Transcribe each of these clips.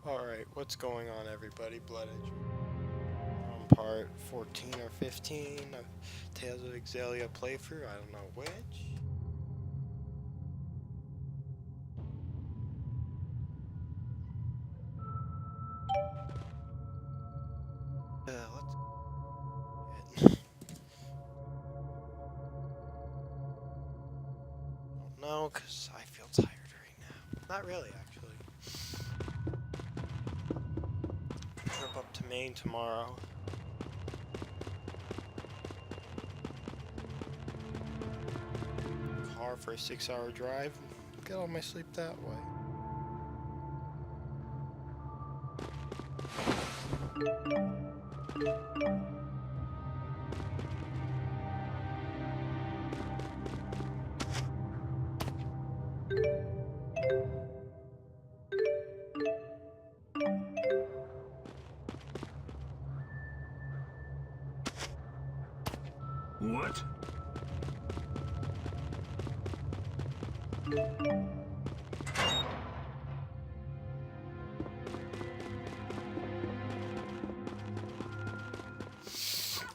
Alright, what's going on, everybody? Blood Edge. We're on part 14 or 15 of Tales of Xillia playthrough, I don't know which. Let's don't know, because I feel tired right now. Not really, actually. Trip up to Maine tomorrow. Car for a 6-hour drive. Get all my sleep that way. What?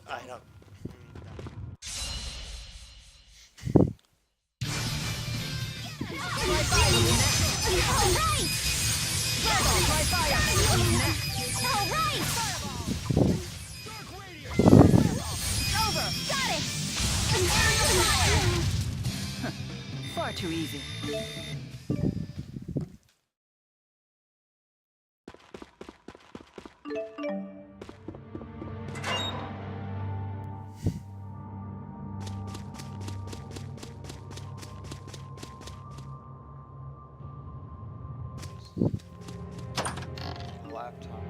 I don't. Far too easy. Laptop.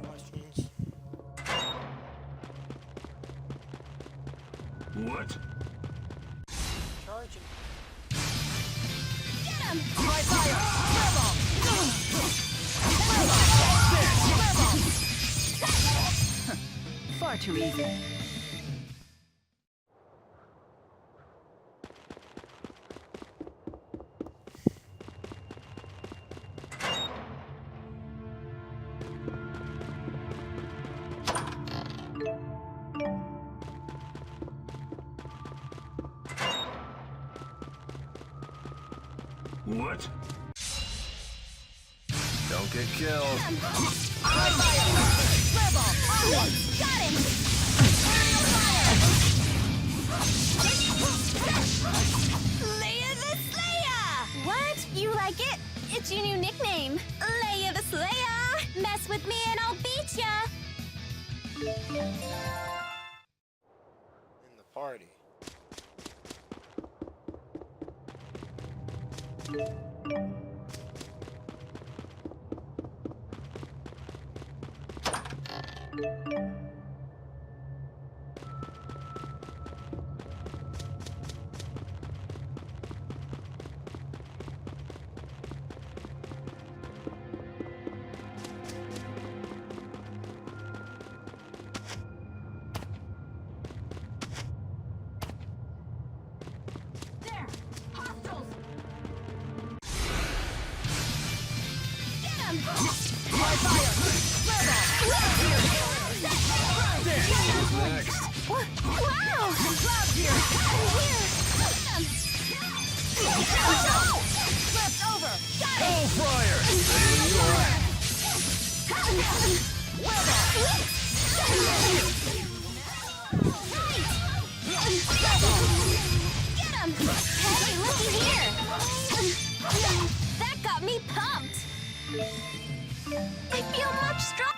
Questions? What? Charging. Far too easy. What? Don't get killed. Leia the Slayer! What? You like it? It's your new nickname. Leia the Slayer! Mess with me and I'll beat ya! In the party. There! Hostiles! Next. Wow! Left over! Got it! Hellfire! Get him! Hey, looky here! That got me pumped! I feel much stronger!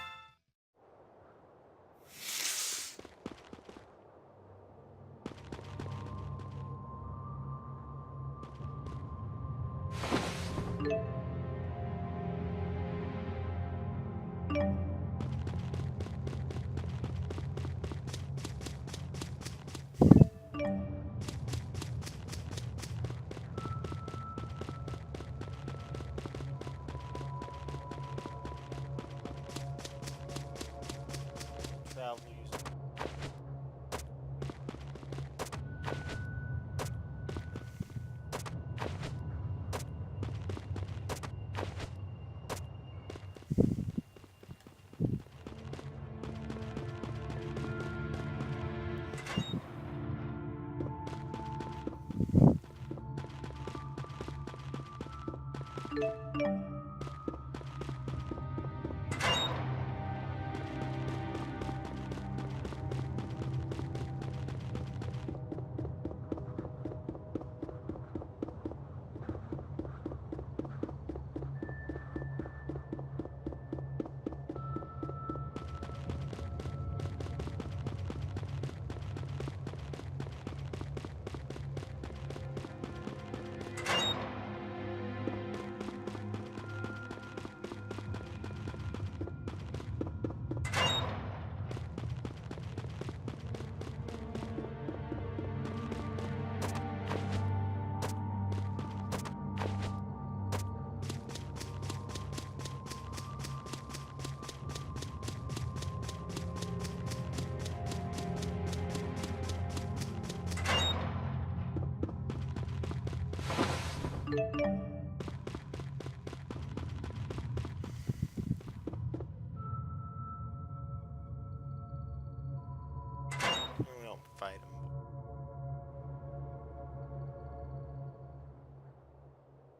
We don't fight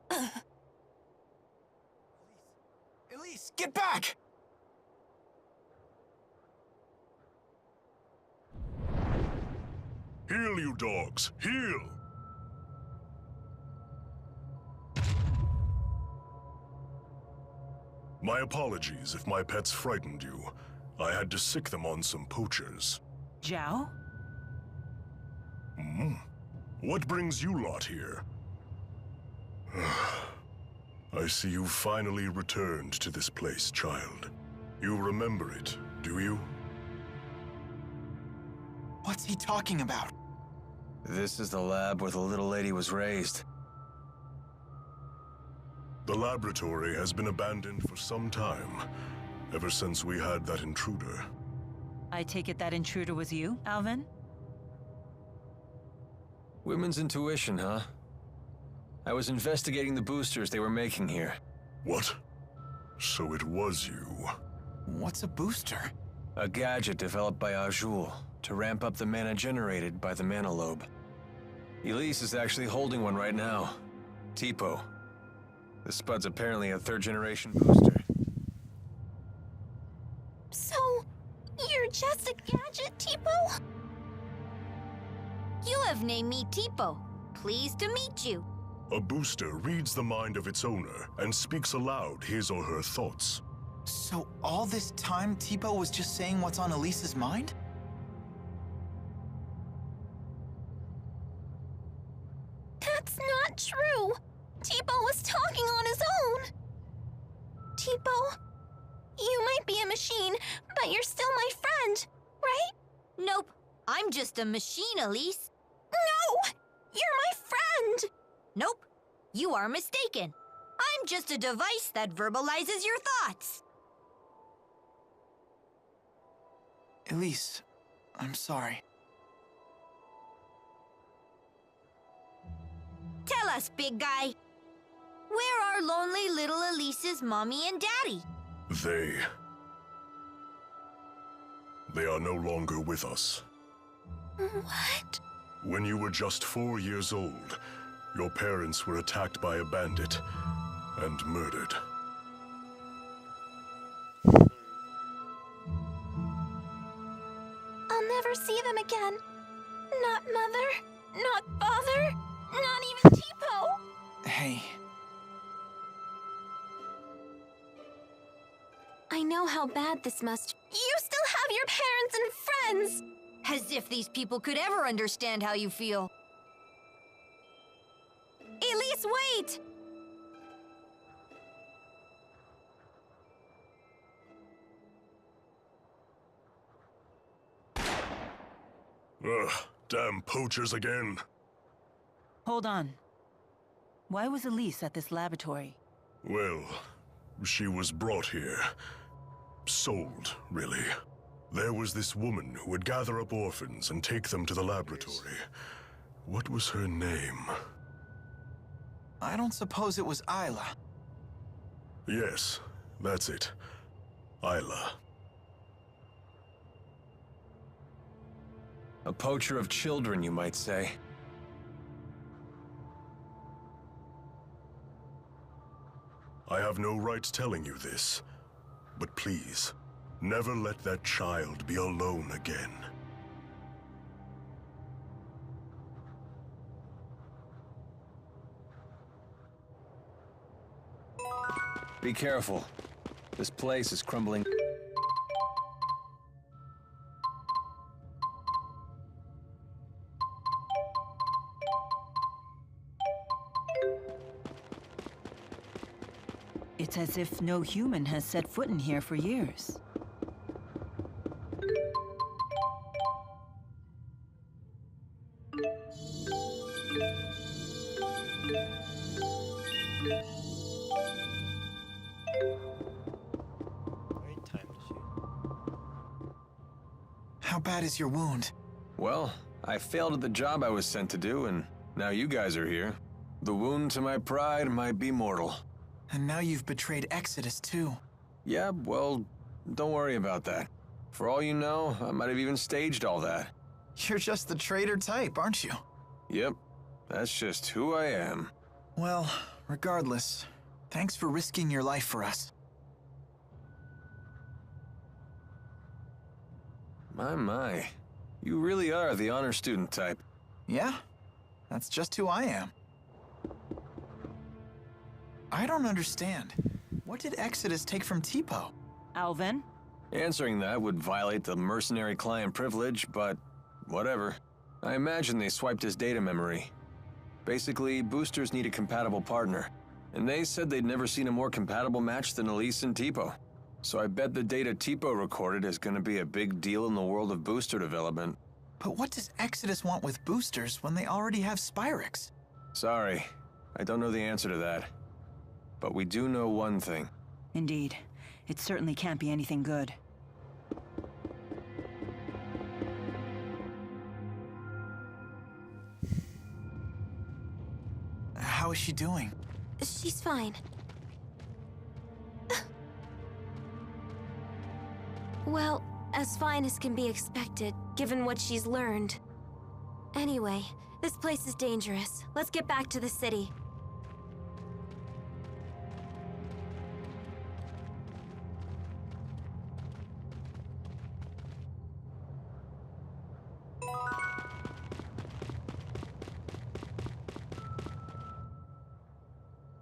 him. Elise, get back! Heal, you dogs! Heal! My apologies if my pets frightened you. I had to sick them on some poachers. Zhao? What brings you lot here? I see you finally returned to this place, child. You remember it, do you? What's he talking about? This is the lab where the little lady was raised. The laboratory has been abandoned for some time, ever since we had that intruder. I take it that intruder was you, Alvin? Women's intuition, huh? I was investigating the boosters they were making here. What? So it was you. What's a booster? A gadget developed by Jude to ramp up the mana generated by the mana lobe. Elise is actually holding one right now. Tipo. The Spud's apparently a third-generation booster. So, you're just a gadget, Tipo? You have named me Tipo. Pleased to meet you. A booster reads the mind of its owner and speaks aloud his or her thoughts. So all this time, Tipo was just saying what's on Elise's mind? That's not true. Tipo was talking on his own. Tipo, you might be a machine, but you're still my friend, right? Nope. I'm just a machine, Elise. No! You're my friend! Nope. You are mistaken. I'm just a device that verbalizes your thoughts. Elise, I'm sorry. Tell us, big guy. Where are lonely little Elise's mommy and daddy? They are no longer with us. What? When you were just 4 years old, your parents were attacked by a bandit and murdered. I'll never see them again. Not mother, not father, not even Tipo. Hey, I know how bad this must. You still have your parents and friends! As if these people could ever understand how you feel. Elise, wait! Ugh, damn poachers again. Hold on. Why was Elise at this laboratory? Well, she was brought here. Sold, really. There was this woman who would gather up orphans and take them to the laboratory. What was her name? I don't suppose it was Isla. Yes, that's it. Isla. A poacher of children, you might say. I have no right telling you this, but please, never let that child be alone again. Be careful. This place is crumbling. It's as if no human has set foot in here for years. Wait, time to shoot. How bad is your wound? Well, I failed at the job I was sent to do, and now you guys are here. The wound to my pride might be mortal. And now you've betrayed Exodus, too. Yeah, well, don't worry about that. For all you know, I might have even staged all that. You're just the traitor type, aren't you? Yep, that's just who I am. Well, regardless, thanks for risking your life for us. My. You really are the honor student type. Yeah, that's just who I am. I don't understand. What did Exodus take from Tipo? Alvin? Answering that would violate the mercenary client privilege, but whatever. I imagine they swiped his data memory. Basically, boosters need a compatible partner, and they said they'd never seen a more compatible match than Elise and Tipo. So I bet the data Tipo recorded is gonna be a big deal in the world of booster development. But what does Exodus want with boosters when they already have Spyrix? Sorry, I don't know the answer to that. But we do know one thing. Indeed. It certainly can't be anything good. How is she doing? She's fine. Well, as fine as can be expected, given what she's learned. Anyway, this place is dangerous. Let's get back to the city.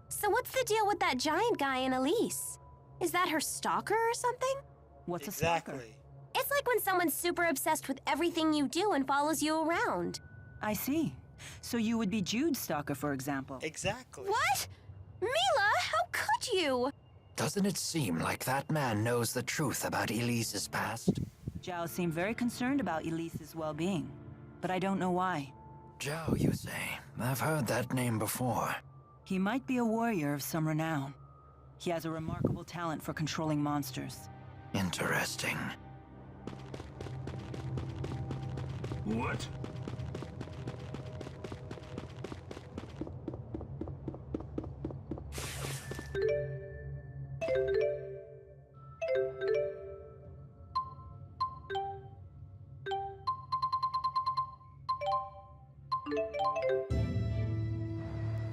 So what's the deal with that giant guy and Elise? Is that her stalker or something? What's a stalker? Exactly. It's like when someone's super obsessed with everything you do and follows you around. I see. So you would be Jude's stalker, for example. Exactly. What? Mila, how could you? Doesn't it seem like that man knows the truth about Elise's past? Zhao seemed very concerned about Elise's well-being, but I don't know why. Zhao, you say? I've heard that name before. He might be a warrior of some renown. He has a remarkable talent for controlling monsters. Interesting. What?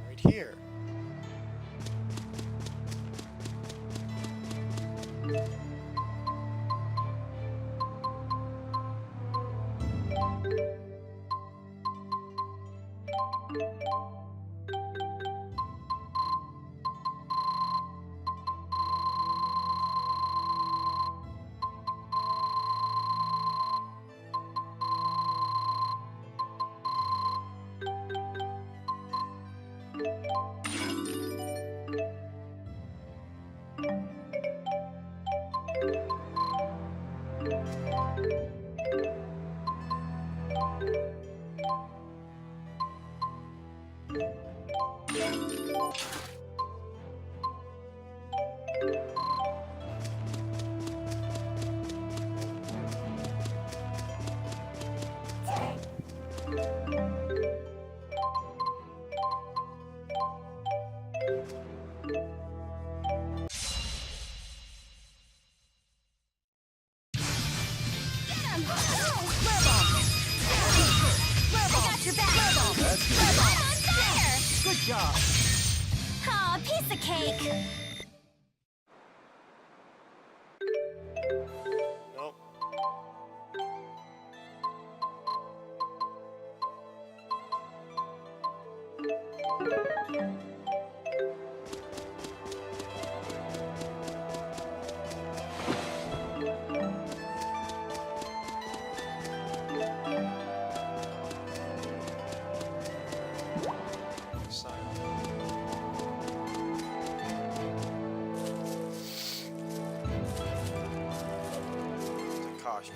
Right here. Good job. Aw, piece of cake. Cautious.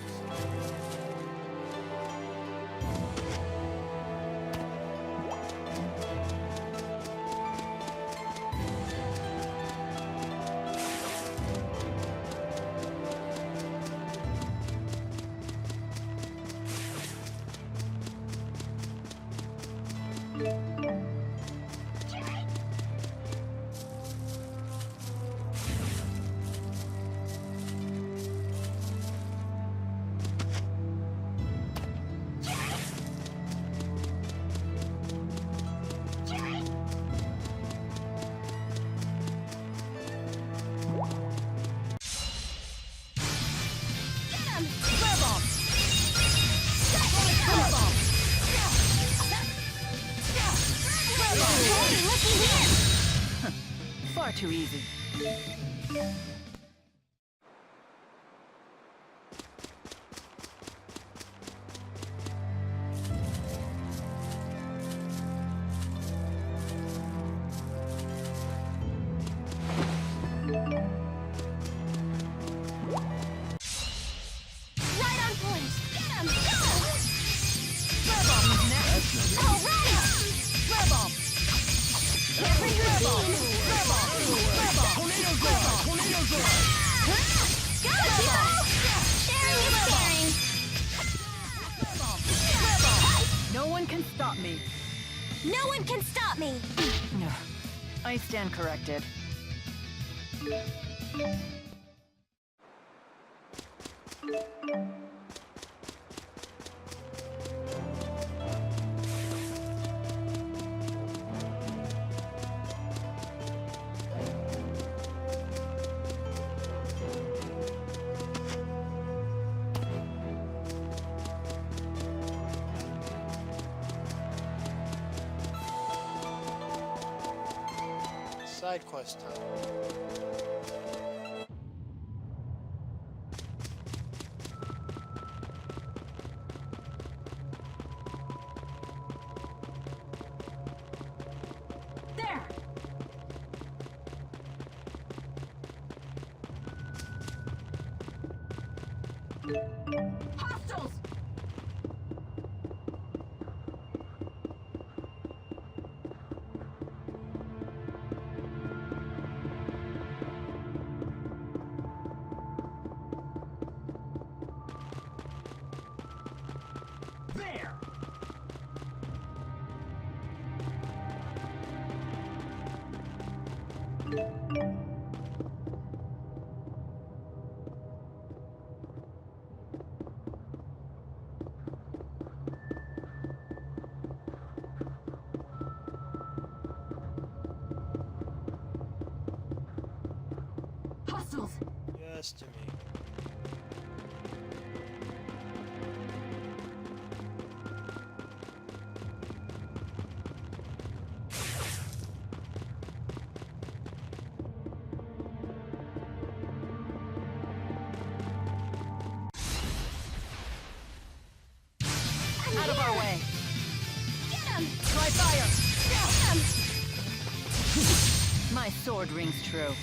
Far too easy. Right on point! Get him! Go! All right! Every routine! Go, Tipo! Sharing is caring! No one can stop me. No one can stop me! No. I stand corrected. Side quest time. There! Hostiles! There! Hostiles! Yes, to me. Out of our way! Get him! Try fire! Get him! My sword rings true.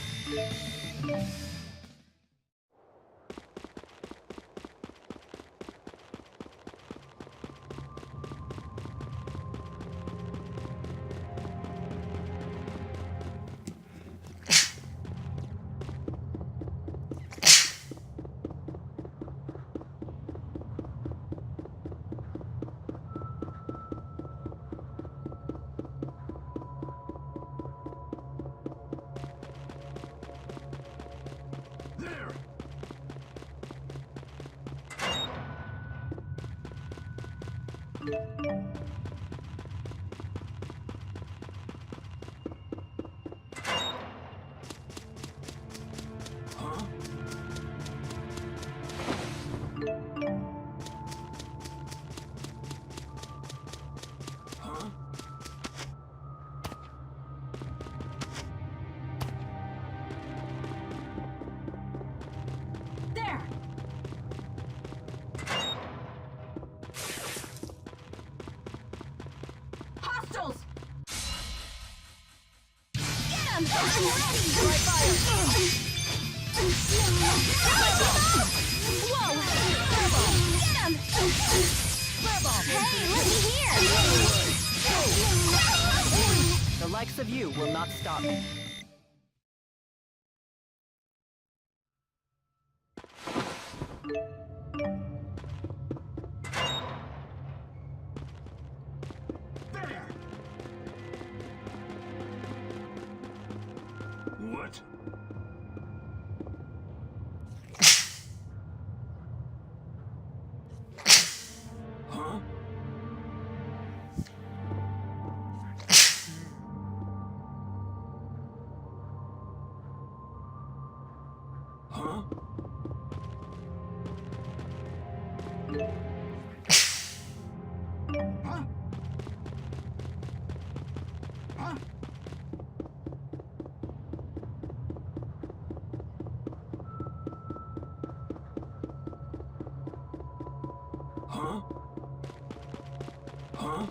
him! I'm ready! Dry fire! Whoa! Fireball! Get him! Fireball! Hey, let me here! The likes of you will not stop me. What? Huh? Huh? Huh? Huh? Huh? Huh?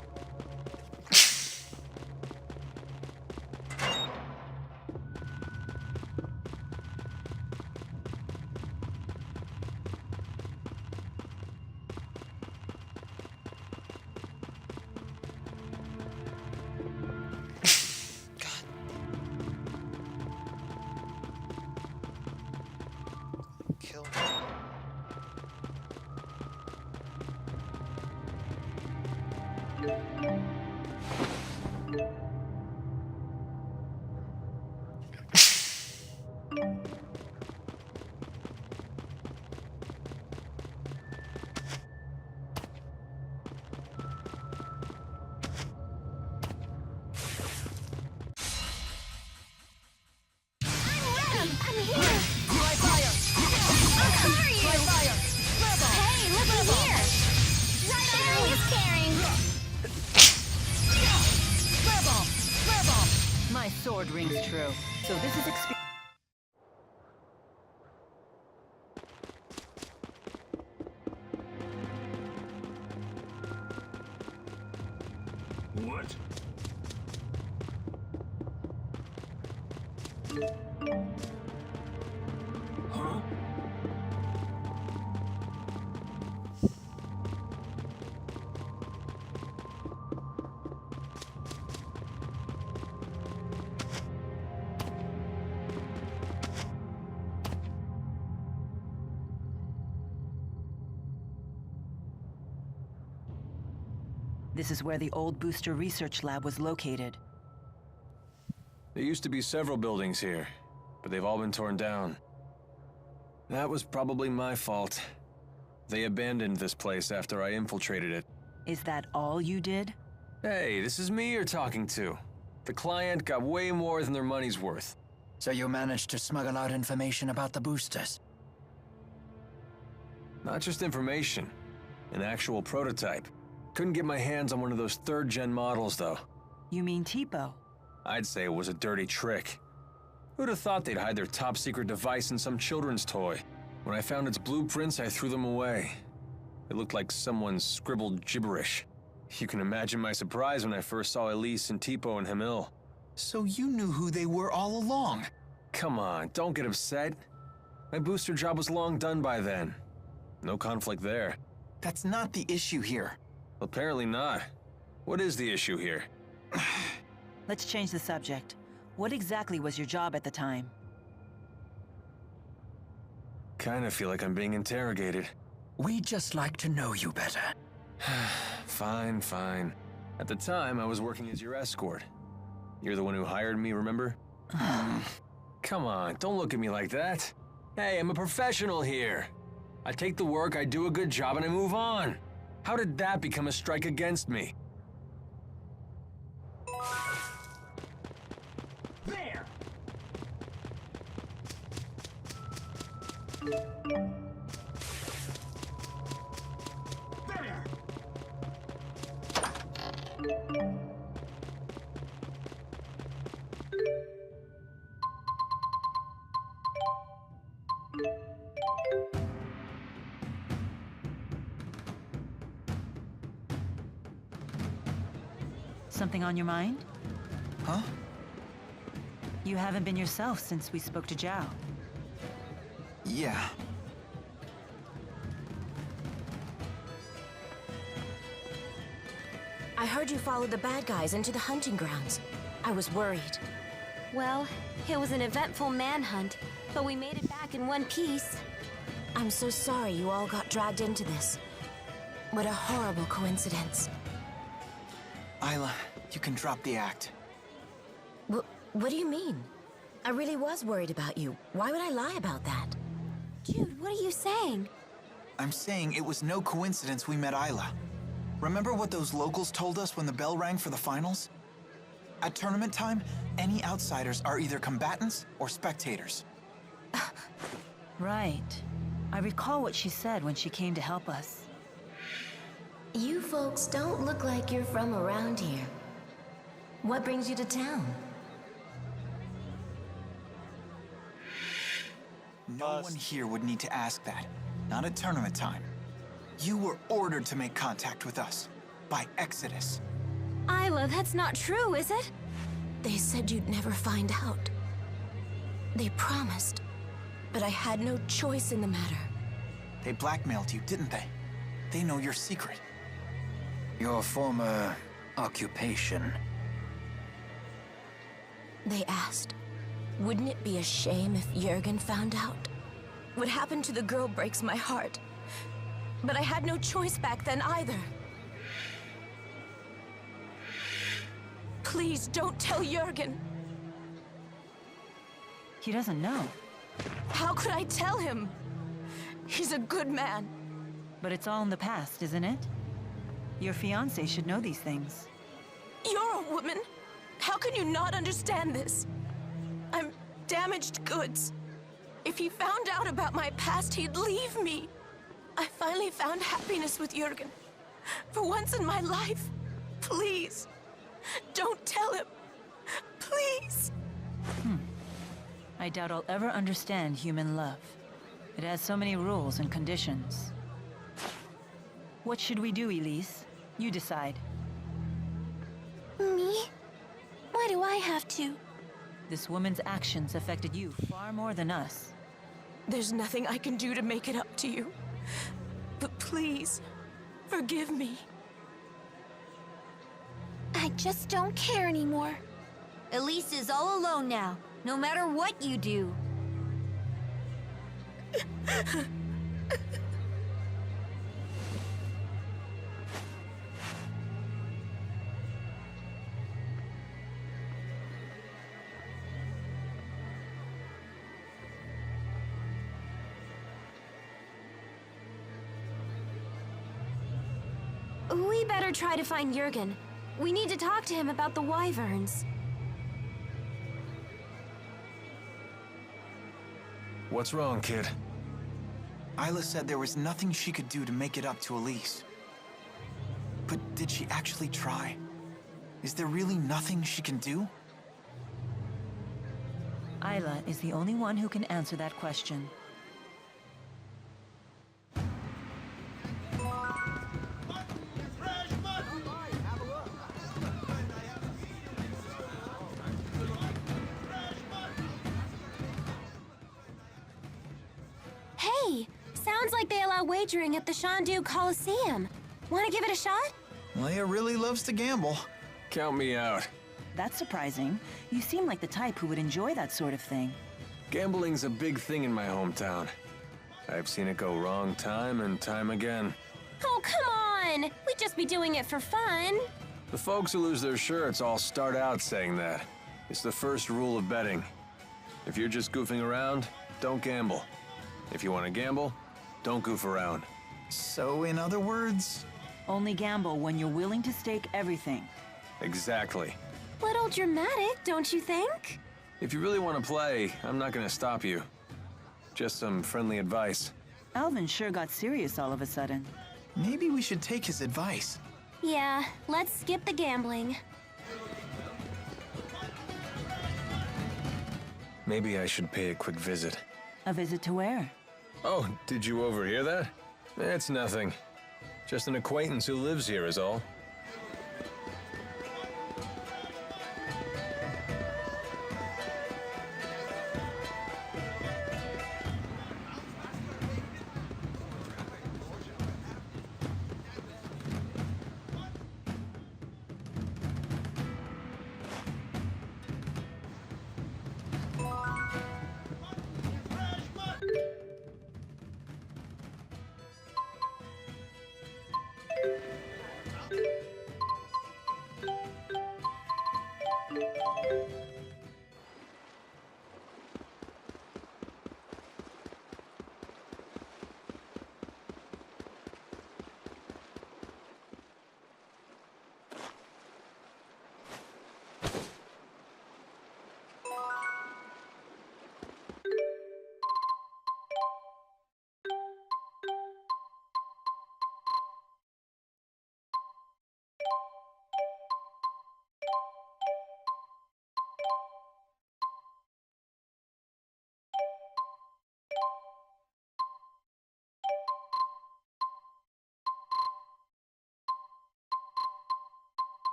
Kill me. I'm here! Dry fire! I'll cover you! Dry fire! Hey, look here! Sharing is caring! Fireball! Fireball! My sword rings true. So this is experience. What? Huh? This is where the old booster research lab was located. There used to be several buildings here, but they've all been torn down. That was probably my fault. They abandoned this place after I infiltrated it. Is that all you did? Hey, this is me you're talking to. The client got way more than their money's worth. So you managed to smuggle out information about the boosters? Not just information, an actual prototype. Couldn't get my hands on one of those third-gen models, though. You mean Tipo? I'd say it was a dirty trick. Who'd have thought they'd hide their top-secret device in some children's toy? When I found its blueprints, I threw them away. It looked like someone scribbled gibberish. You can imagine my surprise when I first saw Elise and Tipo and Hamil. So you knew who they were all along? Come on, don't get upset. My booster job was long done by then. No conflict there. That's not the issue here. Apparently not. What is the issue here? Let's change the subject. What exactly was your job at the time? Kinda feel like I'm being interrogated. We'd just like to know you better. Fine, fine. At the time, I was working as your escort. You're the one who hired me, remember? Come on, don't look at me like that. Hey, I'm a professional here. I take the work, I do a good job, and I move on. How did that become a strike against me? There! There! Something on your mind? Huh? You haven't been yourself since we spoke to Zhao. Yeah. I heard you followed the bad guys into the hunting grounds. I was worried. Well, it was an eventful manhunt, but we made it back in one piece. I'm so sorry you all got dragged into this. What a horrible coincidence. Isla, you can drop the act. What do you mean? I really was worried about you. Why would I lie about that? Jude, what are you saying? I'm saying it was no coincidence we met Isla. Remember what those locals told us when the bell rang for the finals? At tournament time, any outsiders are either combatants or spectators. Right. I recall what she said when she came to help us. You folks don't look like you're from around here. What brings you to town? No one here would need to ask that. Not at tournament time. You were ordered to make contact with us. By Exodus. Isla, that's not true, is it? They said you'd never find out. They promised. But I had no choice in the matter. They blackmailed you, didn't they? They know your secret. Your former occupation. They asked, wouldn't it be a shame if Jurgen found out? What happened to the girl breaks my heart. But I had no choice back then either. Please don't tell Jurgen. He doesn't know. How could I tell him? He's a good man. But it's all in the past, isn't it? Your fiancé should know these things. You're a woman. How can you not understand this? I'm damaged goods. If he found out about my past, he'd leave me. I finally found happiness with Jurgen. For once in my life. Please, don't tell him. Please. I doubt I'll ever understand human love. It has so many rules and conditions. What should we do, Elise? You decide. Me? Why do I have to? This woman's actions affected you far more than us. There's nothing I can do to make it up to you. But please, forgive me. I just don't care anymore. Elise is all alone now, no matter what you do. We better try to find Jurgen. We need to talk to him about the wyverns. What's wrong, kid? Isla said there was nothing she could do to make it up to Elise. But did she actually try? Is there really nothing she can do? Isla is the only one who can answer that question. Hey, sounds like they allow wagering at the Shandu Coliseum. Want to give it a shot? Leia really loves to gamble. Count me out. That's surprising. You seem like the type who would enjoy that sort of thing. Gambling's a big thing in my hometown. I've seen it go wrong time and time again. Oh, come on! We'd just be doing it for fun. The folks who lose their shirts all start out saying that. It's the first rule of betting. If you're just goofing around, don't gamble. If you want to gamble, don't goof around. So, in other words... Only gamble when you're willing to stake everything. Exactly. Little dramatic, don't you think? If you really want to play, I'm not going to stop you. Just some friendly advice. Alvin sure got serious all of a sudden. maybe we should take his advice. Yeah, let's skip the gambling. Maybe I should pay a quick visit. A visit to where? Oh, did you overhear that? It's nothing. Just an acquaintance who lives here is all.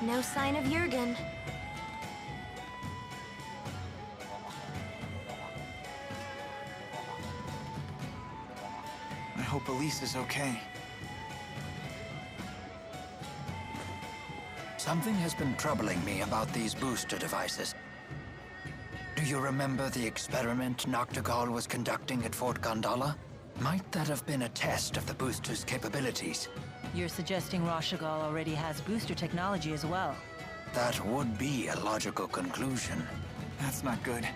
No sign of Jurgen. I hope Elise is okay. Something has been troubling me about these booster devices. Do you remember the experiment Noctigal was conducting at Fort Gondola? Might that have been a test of the booster's capabilities? You're suggesting Rashagal already has booster technology as well. That would be a logical conclusion. That's not good.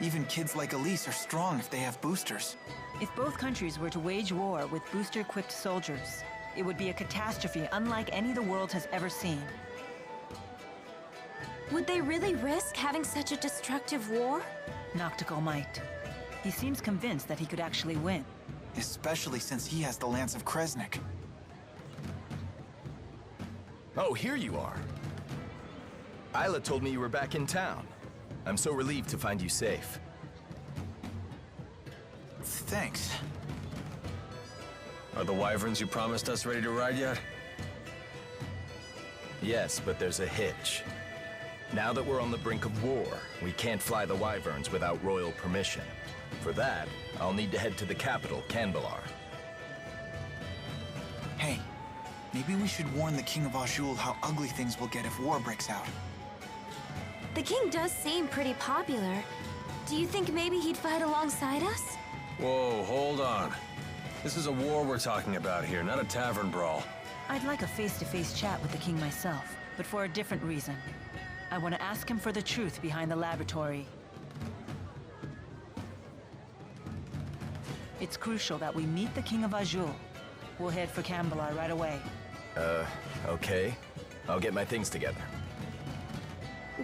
Even kids like Elise are strong if they have boosters. If both countries were to wage war with booster-equipped soldiers, it would be a catastrophe unlike any the world has ever seen. Would they really risk having such a destructive war? Noctigal might. He seems convinced that he could actually win. Especially since he has the Lance of Kresnik. Oh, here you are. Isla told me you were back in town. I'm so relieved to find you safe. Thanks. Are the wyverns you promised us ready to ride yet? Yes, but there's a hitch. Now that we're on the brink of war, we can't fly the wyverns without royal permission. For that, I'll need to head to the capital, Canbelar. Hey, maybe we should warn the King of Azul how ugly things will get if war breaks out. The king does seem pretty popular. Do you think maybe he'd fight alongside us? Whoa, hold on. This is a war we're talking about here, not a tavern brawl. I'd like a face-to-face chat with the king myself, but for a different reason. I want to ask him for the truth behind the laboratory. It's crucial that we meet the King of Azul. We'll head for Canbelar right away. Okay. I'll get my things together.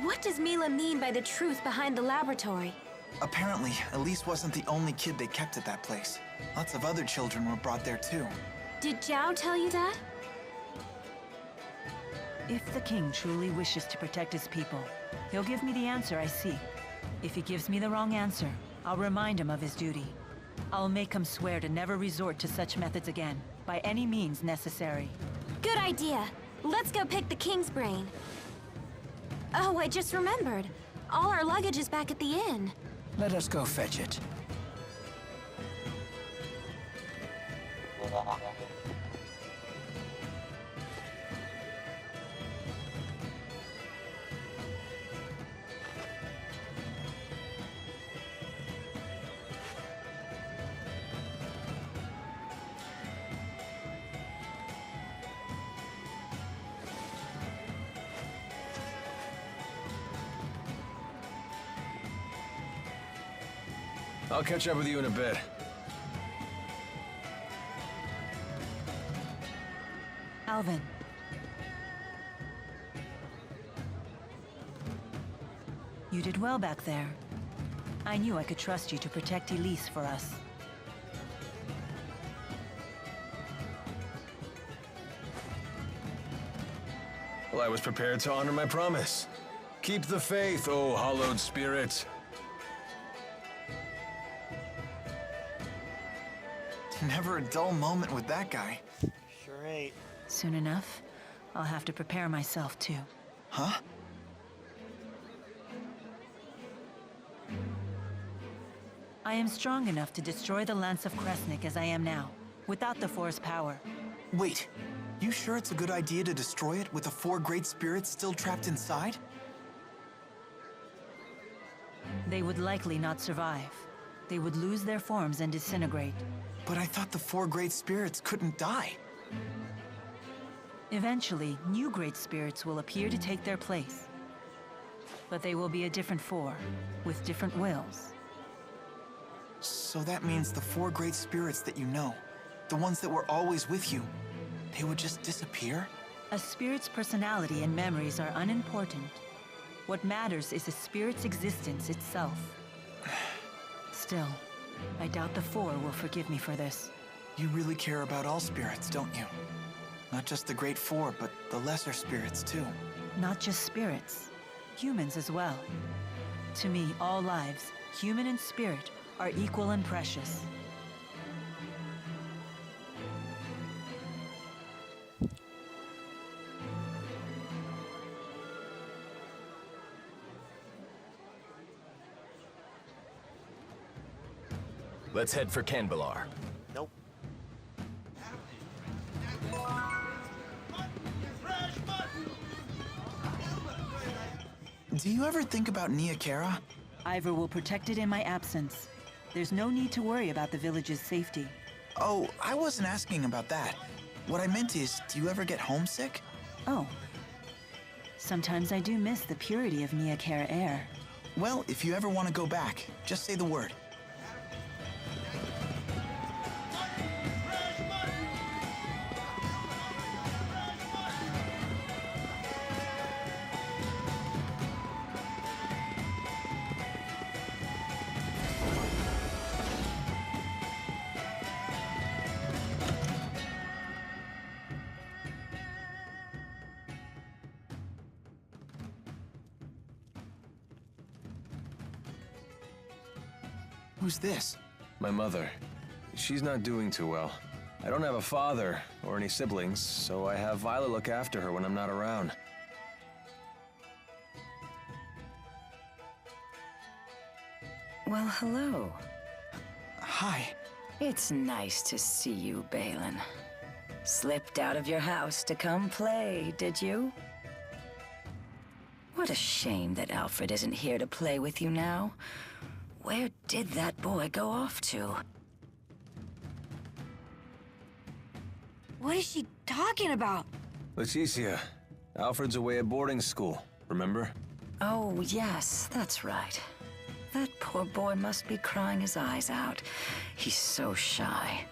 What does Mila mean by the truth behind the laboratory? Apparently, Elise wasn't the only kid they kept at that place. Lots of other children were brought there too. Did Zhao tell you that? If the king truly wishes to protect his people, he'll give me the answer I seek. If he gives me the wrong answer, I'll remind him of his duty. I'll make him swear to never resort to such methods again, by any means necessary. Good idea. Let's go pick the king's brain. Oh, I just remembered. All our luggage is back at the inn. Let us go fetch it. I'll catch up with you in a bit. Alvin. You did well back there. I knew I could trust you to protect Elise for us. Well, I was prepared to honor my promise. Keep the faith, oh hallowed spirit. Never a dull moment with that guy. Sure ain't. Soon enough, I'll have to prepare myself too. Huh? I am strong enough to destroy the Lance of Kresnik as I am now, without the Four's power. Wait, you sure it's a good idea to destroy it with the 4 great spirits still trapped inside? They would likely not survive. They would lose their forms and disintegrate. But I thought the 4 great spirits couldn't die. Eventually, new great spirits will appear to take their place. But they will be a different 4, with different wills. So that means the 4 great spirits that you know, the ones that were always with you, they would just disappear? A spirit's personality and memories are unimportant. What matters is the spirit's existence itself. Still, I doubt the 4 will forgive me for this. You really care about all spirits, don't you? Not just the great 4, but the lesser spirits too. Not just spirits, humans as well. To me, all lives, human and spirit, are equal and precious. Let's head for Canbelar. Nope. Do you ever think about Nia Kara? Ivor will protect it in my absence. There's no need to worry about the village's safety. Oh, I wasn't asking about that. What I meant is, do you ever get homesick? Oh. Sometimes I do miss the purity of Nia Kara air. Well, if you ever want to go back, just say the word. Who's this? My mother. She's not doing too well. I don't have a father or any siblings, so I have Violet look after her when I'm not around. Well, hello. Hi. It's nice to see you, Balin. Slipped out of your house to come play, did you? What a shame that Alfred isn't here to play with you now. Where did that boy go off to? What is she talking about? Leticia, Alfred's away at boarding school, remember? Oh, yes, that's right. That poor boy must be crying his eyes out. He's so shy,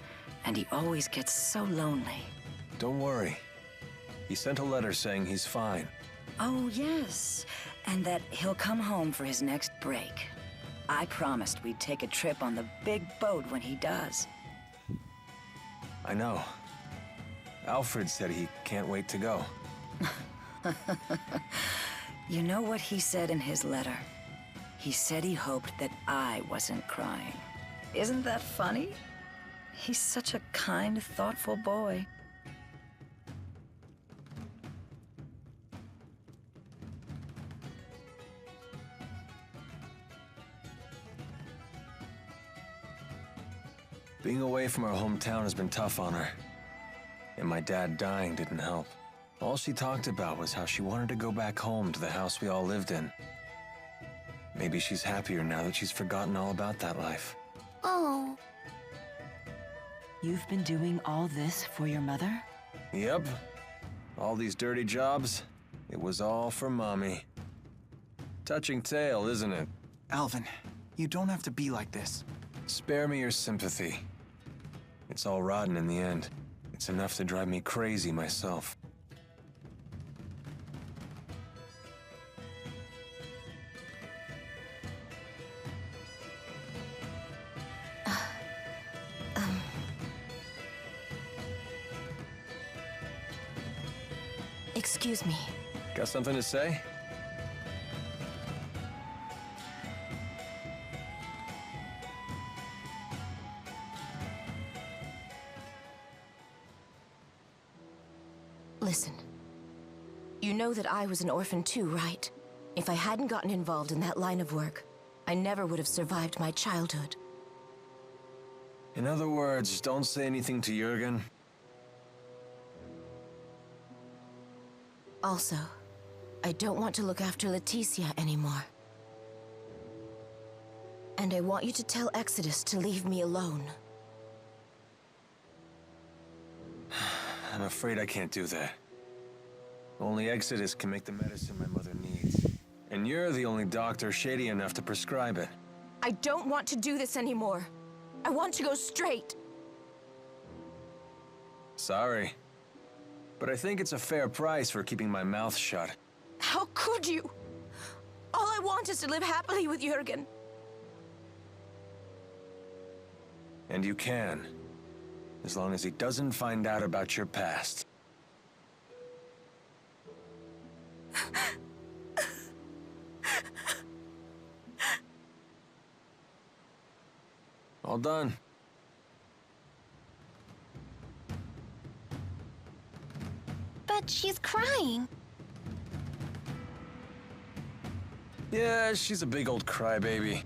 and he always gets so lonely. Don't worry. He sent a letter saying he's fine. Oh, yes, and that he'll come home for his next break. I promised we'd take a trip on the big boat when he does. I know. Alfred said he can't wait to go. You know what he said in his letter? He said he hoped that I wasn't crying. Isn't that funny? He's such a kind, thoughtful boy. Being away from our hometown has been tough on her. And my dad dying didn't help. All she talked about was how she wanted to go back home to the house we all lived in. Maybe she's happier now that she's forgotten all about that life. Oh. You've been doing all this for your mother? Yep. All these dirty jobs, it was all for Mommy. Touching tale, isn't it? Alvin, you don't have to be like this. Spare me your sympathy. It's all rotten in the end. It's enough to drive me crazy myself. Excuse me. Got something to say? Listen. You know that I was an orphan too, right? If I hadn't gotten involved in that line of work, I never would have survived my childhood. In other words, don't say anything to Jurgen. Also, I don't want to look after Leticia anymore. And I want you to tell Exodus to leave me alone. I'm afraid I can't do that. Only Exodus can make the medicine my mother needs. And you're the only doctor shady enough to prescribe it. I don't want to do this anymore. I want to go straight. Sorry. But I think it's a fair price for keeping my mouth shut. How could you? All I want is to live happily with Jurgen. And you can. As long as he doesn't find out about your past. All done. But she's crying. Yeah, she's a big old crybaby.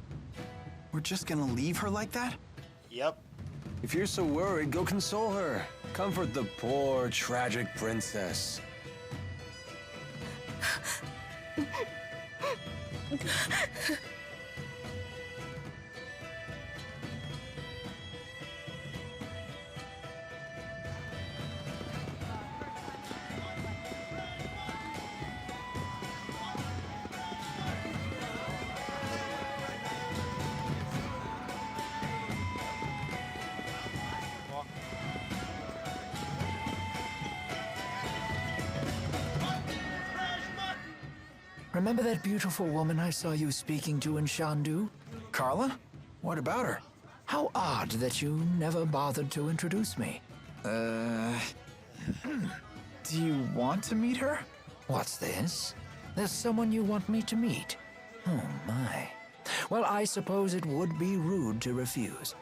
We're just gonna leave her like that? Yep. If you're so worried, go console her. Comfort the poor, tragic princess. Remember that beautiful woman I saw you speaking to in Shandu? Carla? What about her? How odd that you never bothered to introduce me. Do you want to meet her? What's this? There's someone you want me to meet? Oh, my. Well, I suppose it would be rude to refuse.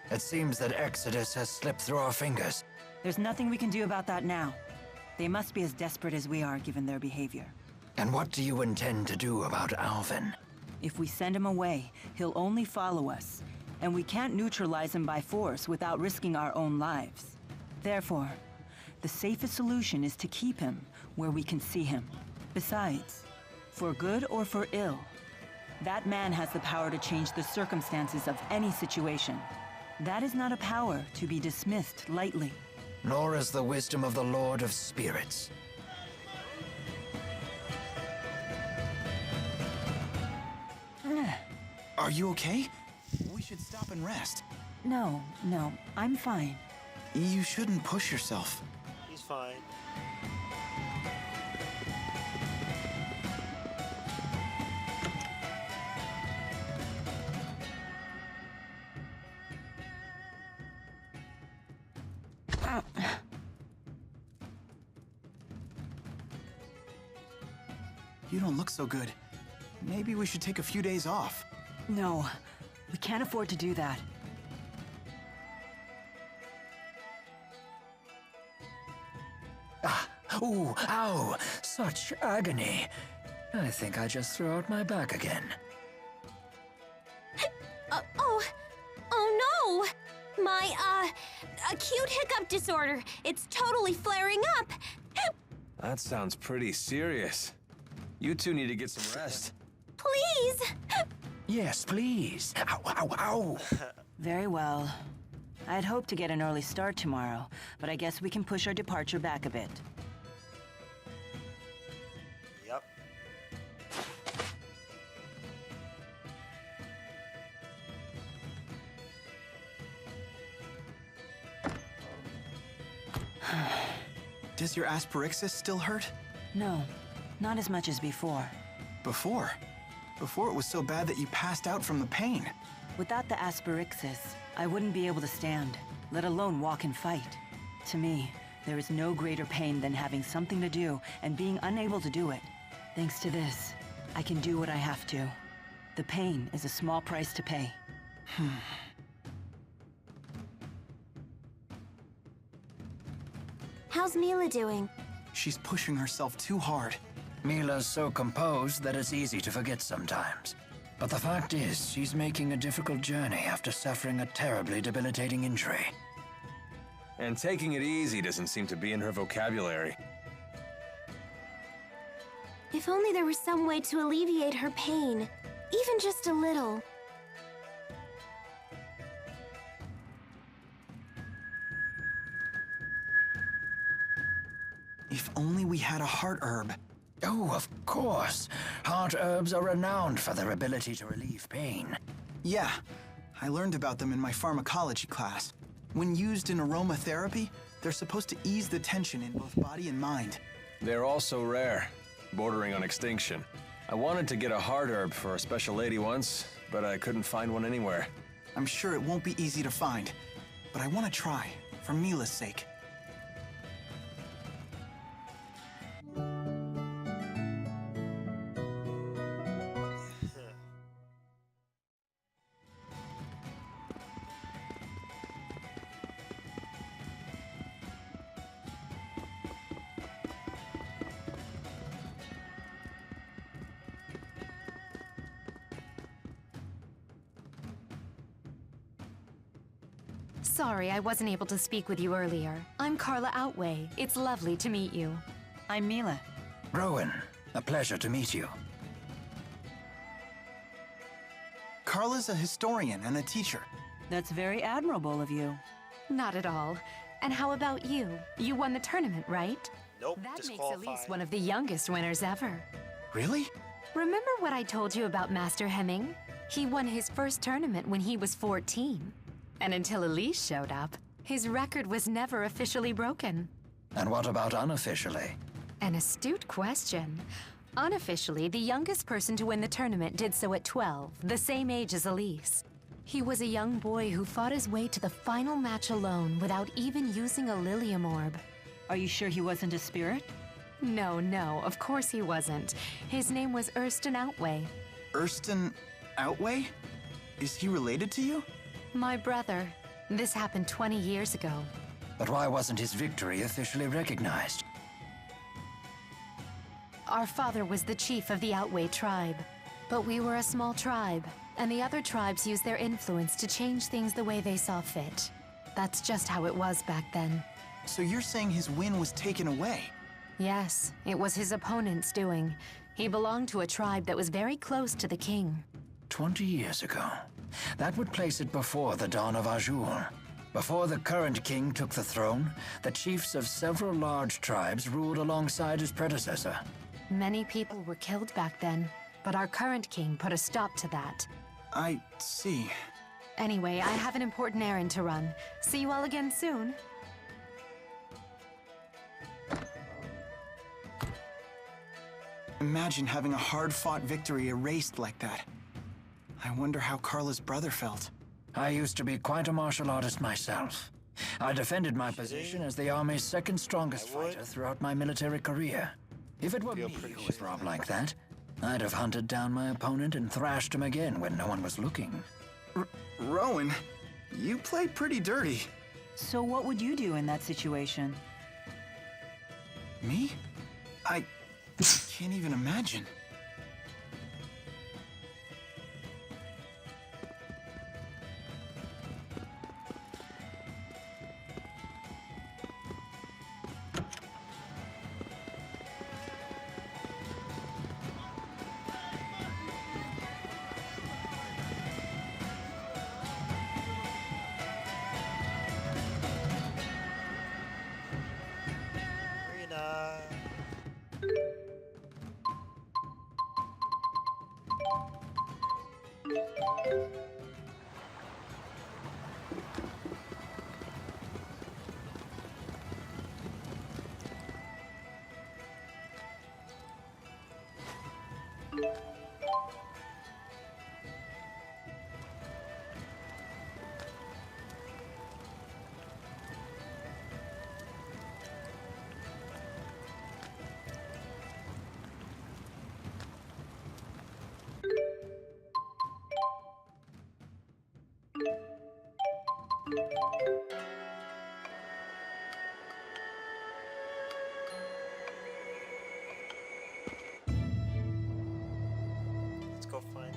It seems that Exodus has slipped through our fingers. There's nothing we can do about that now. They must be as desperate as we are, given their behavior. And what do you intend to do about Alvin? If we send him away, he'll only follow us. And we can't neutralize him by force without risking our own lives. Therefore, the safest solution is to keep him where we can see him. Besides, for good or for ill, that man has the power to change the circumstances of any situation. That is not a power to be dismissed lightly. Nor is the wisdom of the Lord of Spirits. Are you okay? We should stop and rest. No, I'm fine. You shouldn't push yourself. He's fine. You don't look so good. Maybe we should take a few days off. No, we can't afford to do that. Ooh, ow! Such agony. I think I just threw out my back again. Oh no! My, acute hiccup disorder. It's totally flaring up. That sounds pretty serious. You two need to get some rest. Please! Yes, please. Ow, ow, ow! Very well. I'd hoped to get an early start tomorrow, but I guess we can push our departure back a bit. Yep. Does your asperixis still hurt? No, not as much as before. Before? Before it was so bad that you passed out from the pain. Without the asperixis, I wouldn't be able to stand, let alone walk and fight. To me, there is no greater pain than having something to do and being unable to do it. Thanks to this, I can do what I have to. The pain is a small price to pay. How's Mila doing? She's pushing herself too hard. Mila's so composed that it's easy to forget sometimes. But the fact is, she's making a difficult journey after suffering a terribly debilitating injury. And taking it easy doesn't seem to be in her vocabulary. If only there was some way to alleviate her pain. Even just a little. If only we had a heart herb. Oh, of course. Heart herbs are renowned for their ability to relieve pain. Yeah, I learned about them in my pharmacology class. When used in aromatherapy, they're supposed to ease the tension in both body and mind. They're also rare, bordering on extinction. I wanted to get a heart herb for a special lady once, but I couldn't find one anywhere. I'm sure it won't be easy to find, but I want to try, for Mila's sake. Sorry I wasn't able to speak with you earlier. I'm Carla Outway. It's lovely to meet you. I'm Mila. Rowan, a pleasure to meet you. Carla's a historian and a teacher. That's very admirable of you. Not at all. And how about you? You won the tournament, right? Nope, That makes disqualified. Elise one of the youngest winners ever. Really? Remember what I told you about Master Hemming? He won his first tournament when he was 14. And until Elise showed up, his record was never officially broken. And what about unofficially? An astute question. Unofficially, the youngest person to win the tournament did so at 12, the same age as Elise. He was a young boy who fought his way to the final match alone without even using a Lilium orb. Are you sure he wasn't a spirit? No, of course he wasn't. His name was Erston Outway. Erston Outway? Is he related to you? My brother. This happened 20 years ago. But why wasn't his victory officially recognized? Our father was the chief of the Outway tribe. But we were a small tribe, and the other tribes used their influence to change things the way they saw fit. That's just how it was back then. So you're saying his win was taken away? Yes, it was his opponent's doing. He belonged to a tribe that was very close to the king. 20 years ago. That would place it before the dawn of Azure. Before the current king took the throne, the chiefs of several large tribes ruled alongside his predecessor. Many people were killed back then, but our current king put a stop to that. I see. Anyway, I have an important errand to run. See you all again soon. Imagine having a hard-fought victory erased like that. I wonder how Carla's brother felt. I used to be quite a martial artist myself. I defended my position as the Army's second strongest fighter throughout my military career. If it were me who was robbed like that, I'd have hunted down my opponent and thrashed him again when no one was looking. Rowan, you play pretty dirty. So what would you do in that situation? Me? I can't even imagine. Let's go find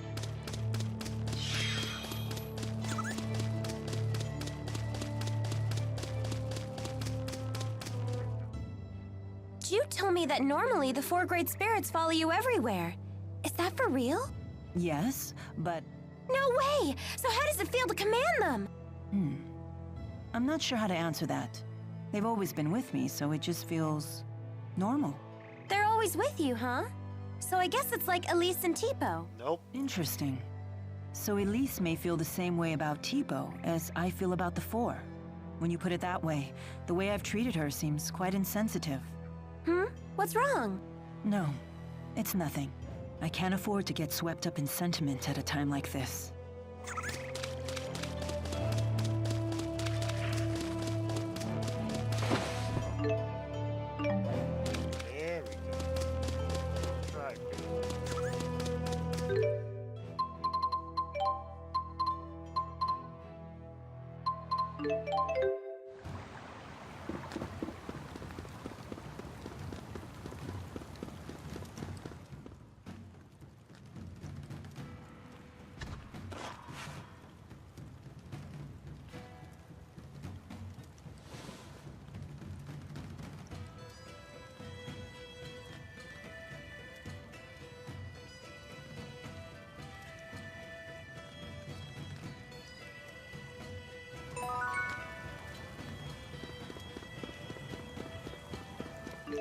Jude told me that normally the 4 great spirits follow you everywhere. Is that for real? Yes, but... No way! So how does it feel to command them? I'm not sure how to answer that. They've always been with me, so it just feels... normal. They're always with you, huh? So I guess it's like Elise and Tipo. Nope. Interesting. So Elise may feel the same way about Tipo as I feel about the 4. When you put it that way, the way I've treated her seems quite insensitive. What's wrong? No, it's nothing. I can't afford to get swept up in sentiment at a time like this. There we go. Try.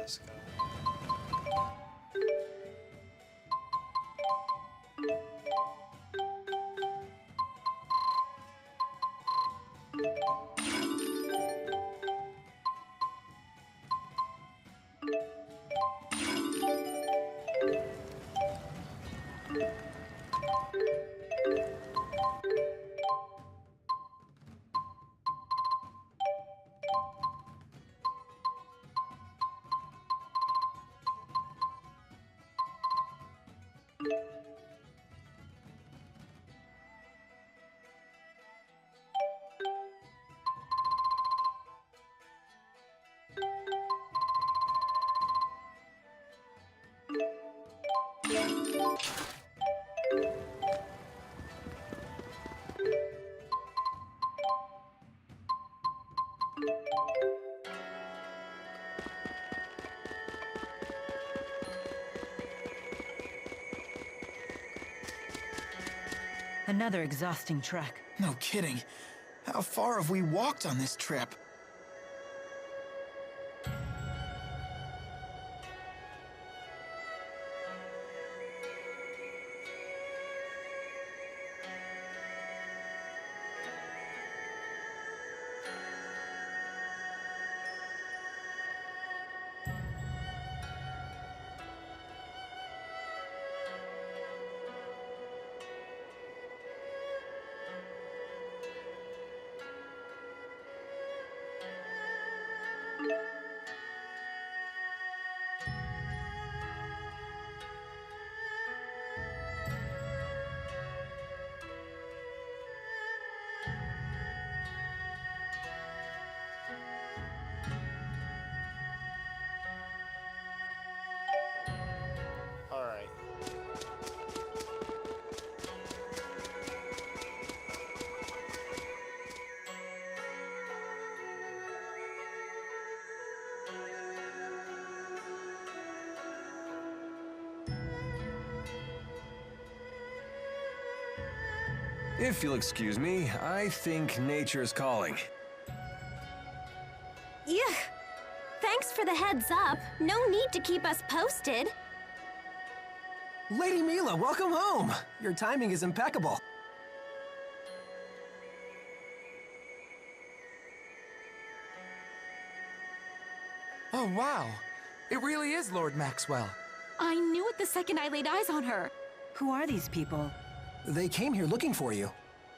this guy. Another exhausting trek. No kidding. How far have we walked on this trip? Alright. If you'll excuse me, I think nature's calling. Yuck. Thanks for the heads up. No need to keep us posted. Lady Mila, welcome home! Your timing is impeccable. Oh, wow. It really is Lord Maxwell. I knew it the second I laid eyes on her. Who are these people? They came here looking for you.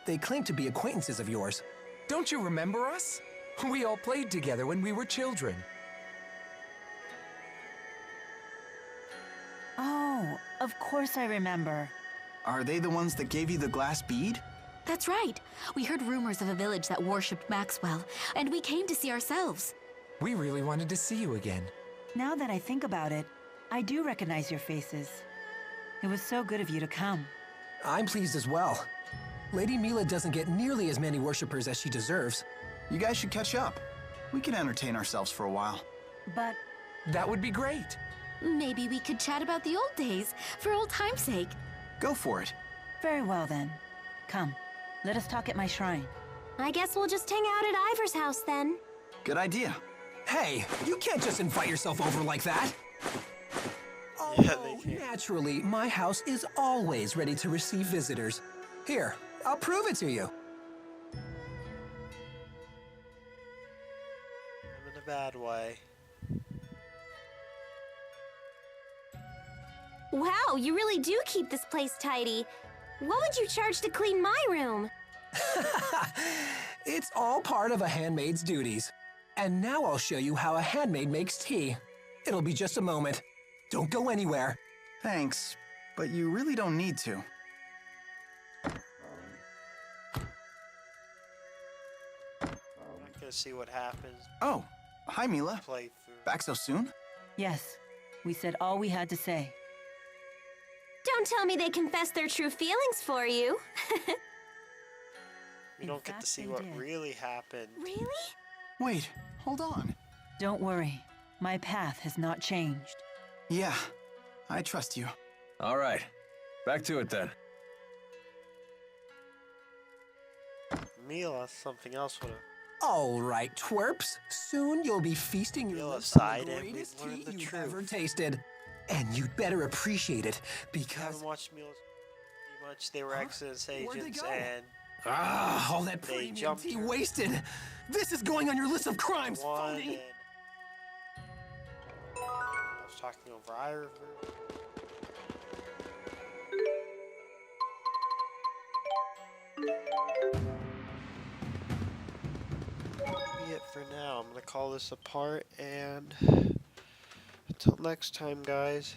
They claim to be acquaintances of yours. Don't you remember us? We all played together when we were children. Oh, of course I remember. Are they the ones that gave you the glass bead? That's right. We heard rumors of a village that worshipped Maxwell, and we came to see ourselves. We really wanted to see you again. Now that I think about it, I do recognize your faces. It was so good of you to come. I'm pleased as well. Lady Mila doesn't get nearly as many worshippers as she deserves. You guys should catch up. We can entertain ourselves for a while. But... That would be great. Maybe we could chat about the old days, for old time's sake. Go for it. Very well then. Come, let us talk at my shrine. I guess we'll just hang out at Ivor's house then. Good idea. Hey, you can't just invite yourself over like that. Yeah, Oh, naturally, my house is always ready to receive visitors. Here, I'll prove it to you. I'm in a bad way. Wow, you really do keep this place tidy. What would you charge to clean my room? It's all part of a handmaid's duties. And now I'll show you how a handmaid makes tea. It'll be just a moment. Don't go anywhere. Thanks, but you really don't need to. I'm gonna see what happens. Oh, hi Mila. Playthrough. Back so soon? Yes, we said all we had to say. Don't tell me they confessed their true feelings for you. We don't get to see what really happened. Really? Wait, hold on. Don't worry, my path has not changed. Yeah, I trust you. All right, back to it then. Mila, something else would have. All right, twerps. Soon you'll be feasting your Feel lips on aside the and we greatest learn tea the you've truth. ever tasted. And you'd better appreciate it, I because... haven't watched Meals too much. They were Exodus Where'd they agents go? and all that they premium jumped tea her. wasted. This is going on your list of crimes, one phony. and I was talking over Ira. Be it for now. I'm gonna call this a part, and until next time, guys.